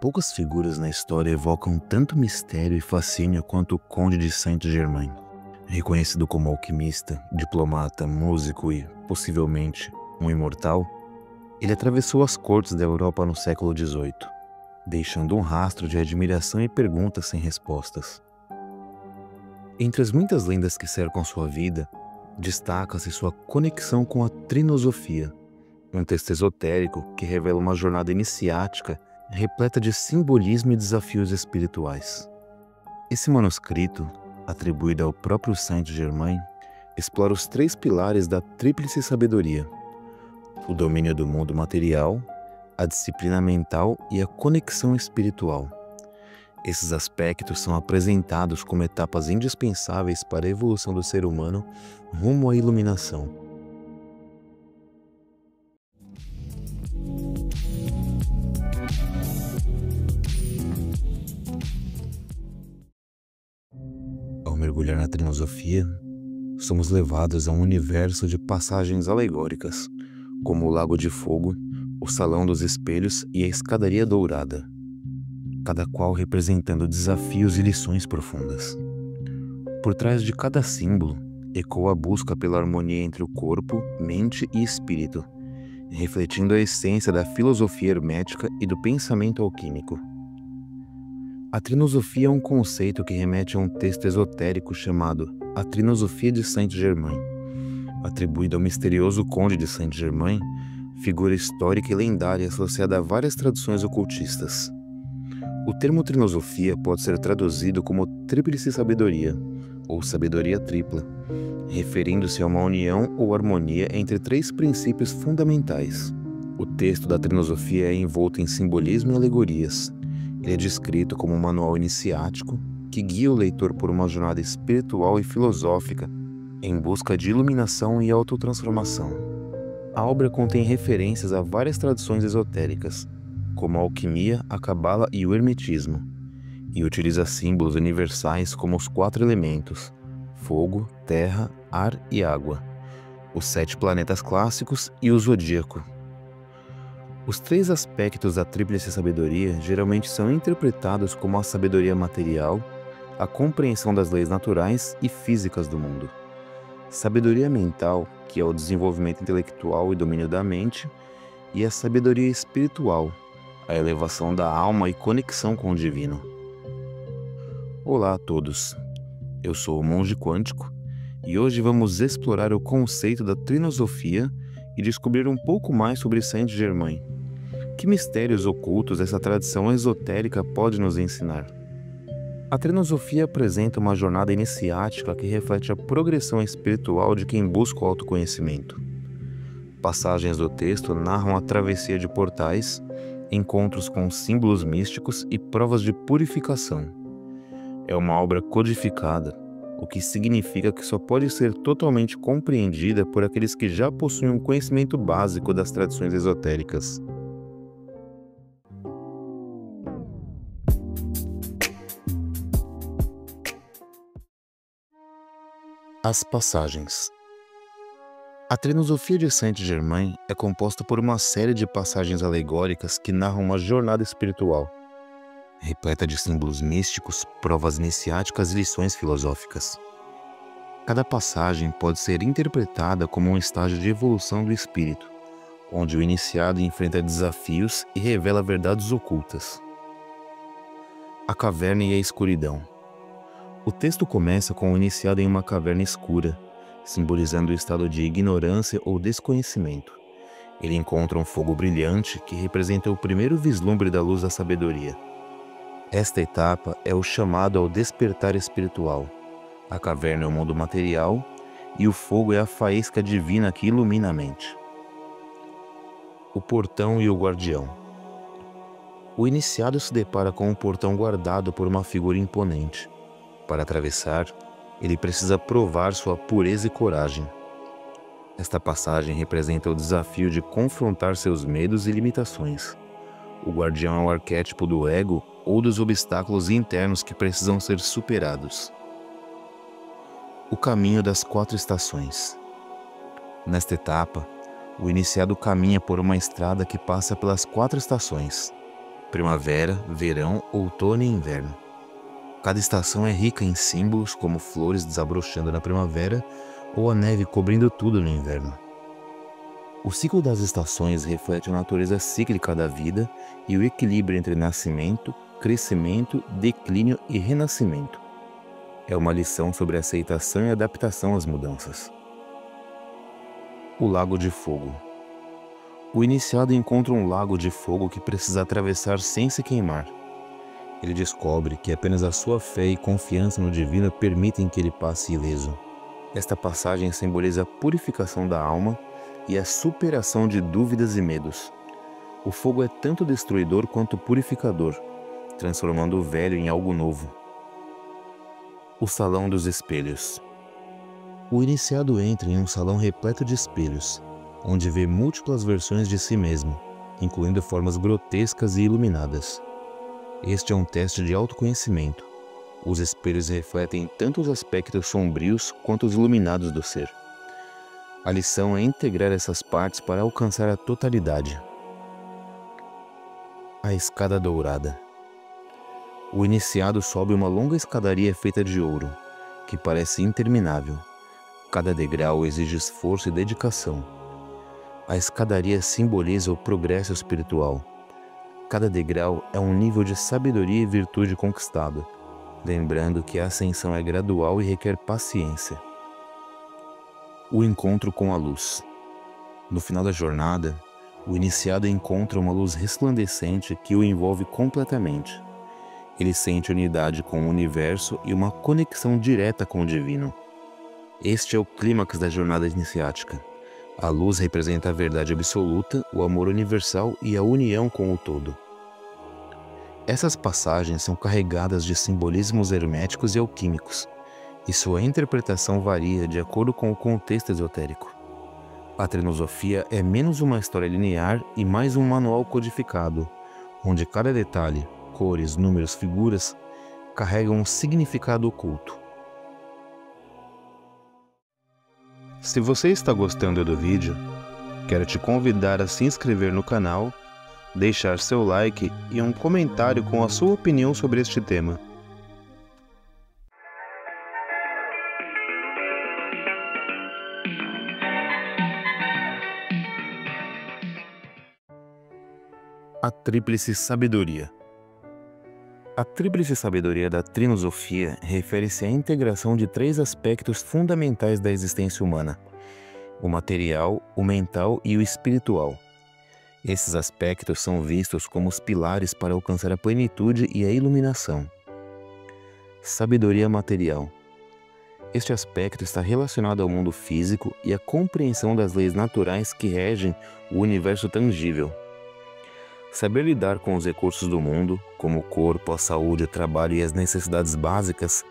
Poucas figuras na história evocam tanto mistério e fascínio quanto o Conde de Saint-Germain. Reconhecido como alquimista, diplomata, músico e, possivelmente, um imortal, ele atravessou as cortes da Europa no século XVIII, deixando um rastro de admiração e perguntas sem respostas. Entre as muitas lendas que cercam sua vida, destaca-se sua conexão com a Trinosofia, um texto esotérico que revela uma jornada iniciática repleta de simbolismo e desafios espirituais. Esse manuscrito, atribuído ao próprio Saint-Germain, explora os 3 pilares da tríplice sabedoria: o domínio do mundo material, a disciplina mental e a conexão espiritual. Esses aspectos são apresentados como etapas indispensáveis para a evolução do ser humano rumo à iluminação. Ao mergulhar na Trinosofia, somos levados a um universo de passagens alegóricas, como o Lago de Fogo, o Salão dos Espelhos e a Escadaria Dourada, cada qual representando desafios e lições profundas. Por trás de cada símbolo, ecoa a busca pela harmonia entre o corpo, mente e espírito, refletindo a essência da filosofia hermética e do pensamento alquímico. A Trinosofia é um conceito que remete a um texto esotérico chamado A Trinosofia de Saint-Germain, atribuído ao misterioso Conde de Saint-Germain, figura histórica e lendária associada a várias tradições ocultistas. O termo Trinosofia pode ser traduzido como Tríplice Sabedoria, ou Sabedoria Tripla, referindo-se a uma união ou harmonia entre 3 princípios fundamentais. O texto da Trinosofia é envolto em simbolismo e alegorias. Ele é descrito como um manual iniciático que guia o leitor por uma jornada espiritual e filosófica em busca de iluminação e autotransformação. A obra contém referências a várias tradições esotéricas, como a alquimia, a cabala e o hermetismo, e utiliza símbolos universais como os 4 elementos: fogo, terra, ar e água, os 7 planetas clássicos e o zodíaco. Os 3 aspectos da tríplice sabedoria geralmente são interpretados como a sabedoria material, a compreensão das leis naturais e físicas do mundo. Sabedoria mental, que é o desenvolvimento intelectual e domínio da mente, e a sabedoria espiritual, a elevação da alma e conexão com o divino. Olá a todos, eu sou o Monge Quântico e hoje vamos explorar o conceito da Trinosofia e descobrir um pouco mais sobre Saint-Germain. Que mistérios ocultos essa tradição esotérica pode nos ensinar? A Trinosofia apresenta uma jornada iniciática que reflete a progressão espiritual de quem busca o autoconhecimento. Passagens do texto narram a travessia de portais, encontros com símbolos místicos e provas de purificação. É uma obra codificada, o que significa que só pode ser totalmente compreendida por aqueles que já possuem um conhecimento básico das tradições esotéricas. As passagens. A Trinosofia de Saint-Germain é composta por uma série de passagens alegóricas que narram uma jornada espiritual, repleta de símbolos místicos, provas iniciáticas e lições filosóficas. Cada passagem pode ser interpretada como um estágio de evolução do espírito, onde o iniciado enfrenta desafios e revela verdades ocultas. A caverna e a escuridão. O texto começa com o iniciado em uma caverna escura, simbolizando o estado de ignorância ou desconhecimento. Ele encontra um fogo brilhante que representa o primeiro vislumbre da luz da sabedoria. Esta etapa é o chamado ao despertar espiritual. A caverna é o mundo material e o fogo é a faísca divina que ilumina a mente. O portão e o guardião. O iniciado se depara com um portão guardado por uma figura imponente. Para atravessar, ele precisa provar sua pureza e coragem. Esta passagem representa o desafio de confrontar seus medos e limitações. O guardião é o arquétipo do ego ou dos obstáculos internos que precisam ser superados. O caminho das 4 estações. Nesta etapa, o iniciado caminha por uma estrada que passa pelas 4 estações: primavera, verão, outono e inverno. Cada estação é rica em símbolos como flores desabrochando na primavera ou a neve cobrindo tudo no inverno. O ciclo das estações reflete a natureza cíclica da vida e o equilíbrio entre nascimento, crescimento, declínio e renascimento. É uma lição sobre aceitação e adaptação às mudanças. O Lago de Fogo. O iniciado encontra um lago de fogo que precisa atravessar sem se queimar. Ele descobre que apenas a sua fé e confiança no divino permitem que ele passe ileso. Esta passagem simboliza a purificação da alma e a superação de dúvidas e medos. O fogo é tanto destruidor quanto purificador, transformando o velho em algo novo. O Salão dos Espelhos. O iniciado entra em um salão repleto de espelhos, onde vê múltiplas versões de si mesmo, incluindo formas grotescas e iluminadas. Este é um teste de autoconhecimento. Os espelhos refletem tanto os aspectos sombrios quanto os iluminados do ser. A lição é integrar essas partes para alcançar a totalidade. A Escada Dourada. O iniciado sobe uma longa escadaria feita de ouro, que parece interminável. Cada degrau exige esforço e dedicação. A escadaria simboliza o progresso espiritual. Cada degrau é um nível de sabedoria e virtude conquistado, lembrando que a ascensão é gradual e requer paciência. O encontro com a luz. No final da jornada, o iniciado encontra uma luz resplandecente que o envolve completamente. Ele sente unidade com o universo e uma conexão direta com o divino. Este é o clímax da jornada iniciática. A luz representa a verdade absoluta, o amor universal e a união com o todo. Essas passagens são carregadas de simbolismos herméticos e alquímicos, e sua interpretação varia de acordo com o contexto esotérico. A trinosofia é menos uma história linear e mais um manual codificado, onde cada detalhe, cores, números, figuras, carregam um significado oculto. Se você está gostando do vídeo, quero te convidar a se inscrever no canal, deixar seu like e um comentário com a sua opinião sobre este tema. A Tríplice Sabedoria. A Tríplice Sabedoria da Trinosofia refere-se à integração de três aspectos fundamentais da existência humana: o material, o mental e o espiritual. Esses aspectos são vistos como os pilares para alcançar a plenitude e a iluminação. Sabedoria material. Este aspecto está relacionado ao mundo físico e à compreensão das leis naturais que regem o universo tangível. Saber lidar com os recursos do mundo, como o corpo, a saúde, o trabalho e as necessidades básicas,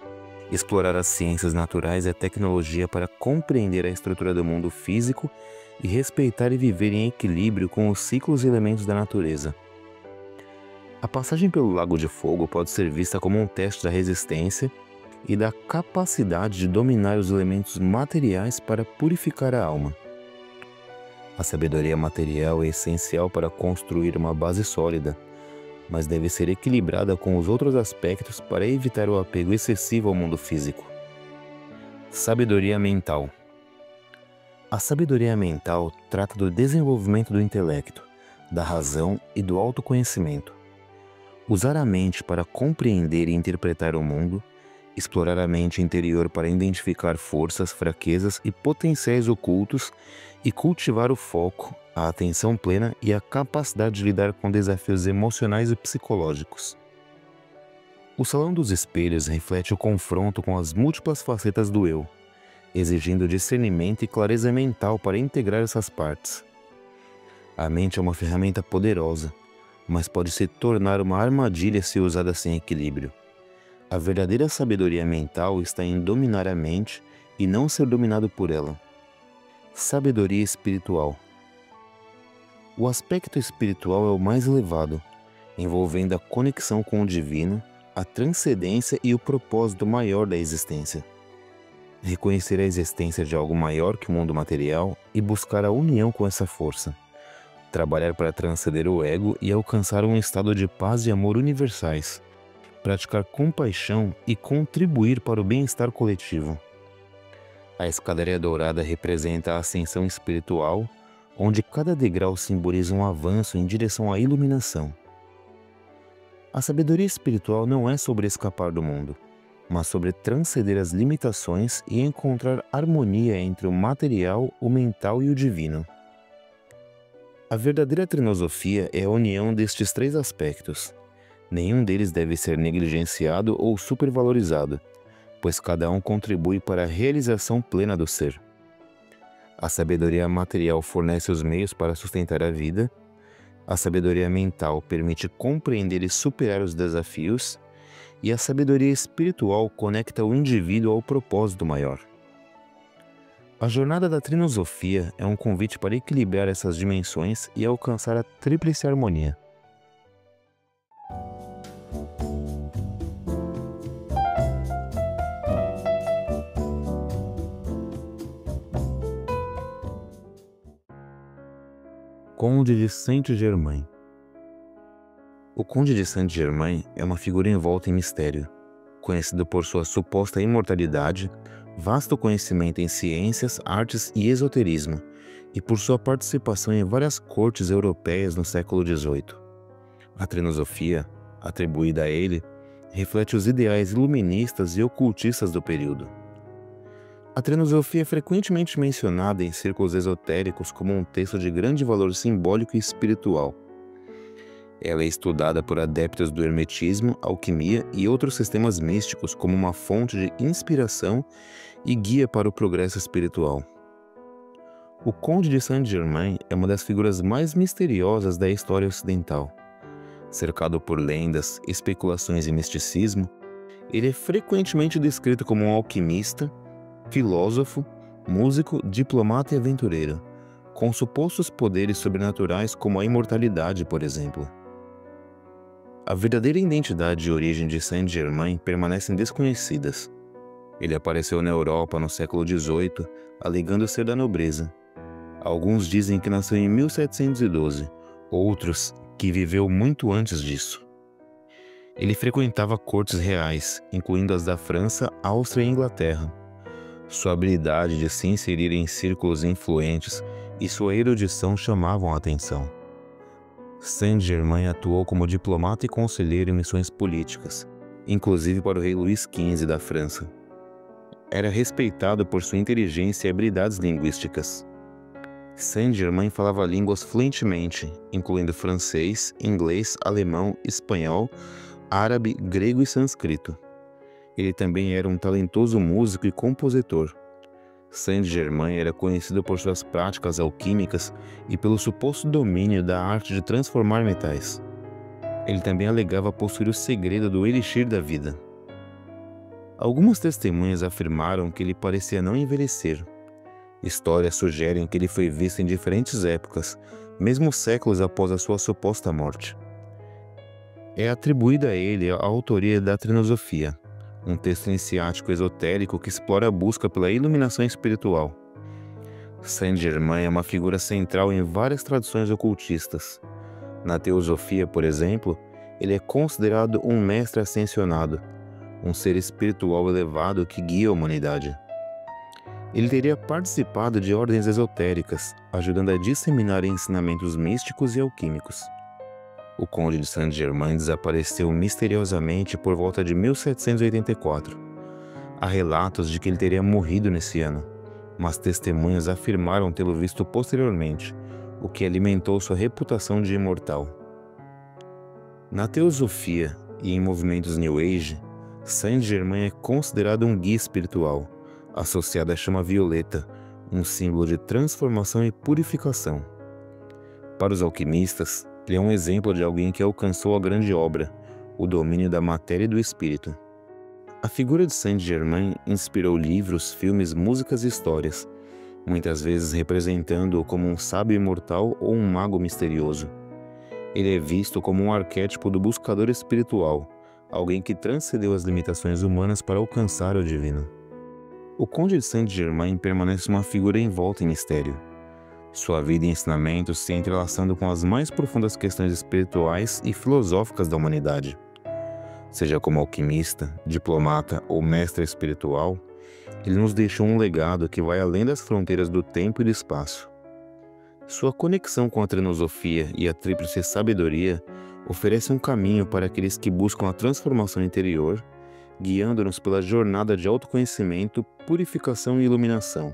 explorar as ciências naturais e a tecnologia para compreender a estrutura do mundo físico e respeitar e viver em equilíbrio com os ciclos e elementos da natureza. A passagem pelo Lago de Fogo pode ser vista como um teste da resistência e da capacidade de dominar os elementos materiais para purificar a alma. A sabedoria material é essencial para construir uma base sólida, mas deve ser equilibrada com os outros aspectos para evitar o apego excessivo ao mundo físico. Sabedoria mental. A sabedoria mental trata do desenvolvimento do intelecto, da razão e do autoconhecimento. Usar a mente para compreender e interpretar o mundo, explorar a mente interior para identificar forças, fraquezas e potenciais ocultos e cultivar o foco, a atenção plena e a capacidade de lidar com desafios emocionais e psicológicos. O Salão dos Espelhos reflete o confronto com as múltiplas facetas do eu, exigindo discernimento e clareza mental para integrar essas partes. A mente é uma ferramenta poderosa, mas pode se tornar uma armadilha se usada sem equilíbrio. A verdadeira sabedoria mental está em dominar a mente e não ser dominado por ela. Sabedoria espiritual. O aspecto espiritual é o mais elevado, envolvendo a conexão com o divino, a transcendência e o propósito maior da existência. Reconhecer a existência de algo maior que o mundo material e buscar a união com essa força. trabalhar para transcender o ego e alcançar um estado de paz e amor universais, praticar compaixão e contribuir para o bem-estar coletivo. A escadaria dourada representa a ascensão espiritual, onde cada degrau simboliza um avanço em direção à iluminação. A sabedoria espiritual não é sobre escapar do mundo, mas sobre transcender as limitações e encontrar harmonia entre o material, o mental e o divino. A verdadeira trinosofia é a união destes três aspectos. Nenhum deles deve ser negligenciado ou supervalorizado, pois cada um contribui para a realização plena do ser. A sabedoria material fornece os meios para sustentar a vida, a sabedoria mental permite compreender e superar os desafios, e a sabedoria espiritual conecta o indivíduo ao propósito maior. A jornada da trinosofia é um convite para equilibrar essas dimensões e alcançar a tríplice harmonia. Conde de Saint-Germain. O Conde de Saint-Germain é uma figura envolta em mistério, conhecido por sua suposta imortalidade, vasto conhecimento em ciências, artes e esoterismo, e por sua participação em várias cortes europeias no século XVIII. A trinosofia, atribuída a ele, reflete os ideais iluministas e ocultistas do período. A trinosofia é frequentemente mencionada em círculos esotéricos como um texto de grande valor simbólico e espiritual. Ela é estudada por adeptos do hermetismo, alquimia e outros sistemas místicos como uma fonte de inspiração e guia para o progresso espiritual. O Conde de Saint-Germain é uma das figuras mais misteriosas da história ocidental. Cercado por lendas, especulações e misticismo, ele é frequentemente descrito como um alquimista, filósofo, músico, diplomata e aventureiro, com supostos poderes sobrenaturais como a imortalidade, por exemplo. A verdadeira identidade e origem de Saint-Germain permanecem desconhecidas. Ele apareceu na Europa no século XVIII, alegando ser da nobreza. Alguns dizem que nasceu em 1712, outros que viveu muito antes disso. Ele frequentava cortes reais, incluindo as da França, Áustria e Inglaterra. Sua habilidade de se inserir em círculos influentes e sua erudição chamavam a atenção. Saint-Germain atuou como diplomata e conselheiro em missões políticas, inclusive para o rei Luís XV da França. Era respeitado por sua inteligência e habilidades linguísticas. Saint-Germain falava línguas fluentemente, incluindo francês, inglês, alemão, espanhol, árabe, grego e sânscrito. Ele também era um talentoso músico e compositor. Saint-Germain era conhecido por suas práticas alquímicas e pelo suposto domínio da arte de transformar metais. Ele também alegava possuir o segredo do elixir da vida. Algumas testemunhas afirmaram que ele parecia não envelhecer. Histórias sugerem que ele foi visto em diferentes épocas, mesmo séculos após a sua suposta morte. É atribuída a ele a autoria da Trinosofia, um texto iniciático esotérico que explora a busca pela iluminação espiritual. Saint-Germain é uma figura central em várias tradições ocultistas. Na teosofia, por exemplo, ele é considerado um mestre ascensionado, um ser espiritual elevado que guia a humanidade. Ele teria participado de ordens esotéricas, ajudando a disseminar ensinamentos místicos e alquímicos. O Conde de Saint-Germain desapareceu misteriosamente por volta de 1784. Há relatos de que ele teria morrido nesse ano, mas testemunhas afirmaram tê-lo visto posteriormente, o que alimentou sua reputação de imortal. Na teosofia e em movimentos New Age, Saint-Germain é considerado um guia espiritual, associado à chama violeta, um símbolo de transformação e purificação. Para os alquimistas, ele é um exemplo de alguém que alcançou a grande obra, o domínio da matéria e do espírito. A figura de Saint-Germain inspirou livros, filmes, músicas e histórias, muitas vezes representando-o como um sábio imortal ou um mago misterioso. Ele é visto como um arquétipo do buscador espiritual, alguém que transcendeu as limitações humanas para alcançar o divino. O Conde de Saint-Germain permanece uma figura envolta em mistério. Sua vida e ensinamentos se entrelaçando com as mais profundas questões espirituais e filosóficas da humanidade. Seja como alquimista, diplomata ou mestre espiritual, ele nos deixou um legado que vai além das fronteiras do tempo e do espaço. Sua conexão com a trenosofia e a tríplice sabedoria oferece um caminho para aqueles que buscam a transformação interior, guiando-nos pela jornada de autoconhecimento, purificação e iluminação.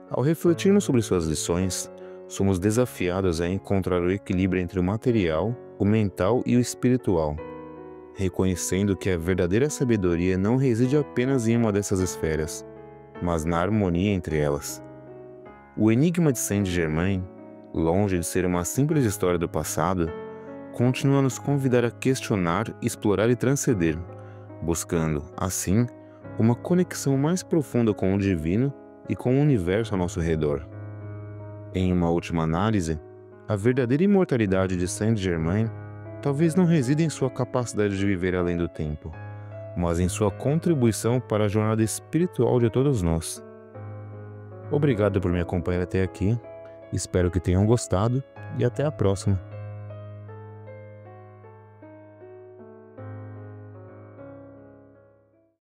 Ao refletirmos sobre suas lições, somos desafiados a encontrar o equilíbrio entre o material, o mental e o espiritual, reconhecendo que a verdadeira sabedoria não reside apenas em uma dessas esferas, mas na harmonia entre elas. O Enigma de Saint-Germain, longe de ser uma simples história do passado, continua a nos convidar a questionar, explorar e transcender, buscando, assim, uma conexão mais profunda com o divino e com o universo ao nosso redor. Em uma última análise, a verdadeira imortalidade de Saint-Germain talvez não resida em sua capacidade de viver além do tempo, mas em sua contribuição para a jornada espiritual de todos nós. Obrigado por me acompanhar até aqui, espero que tenham gostado e até a próxima.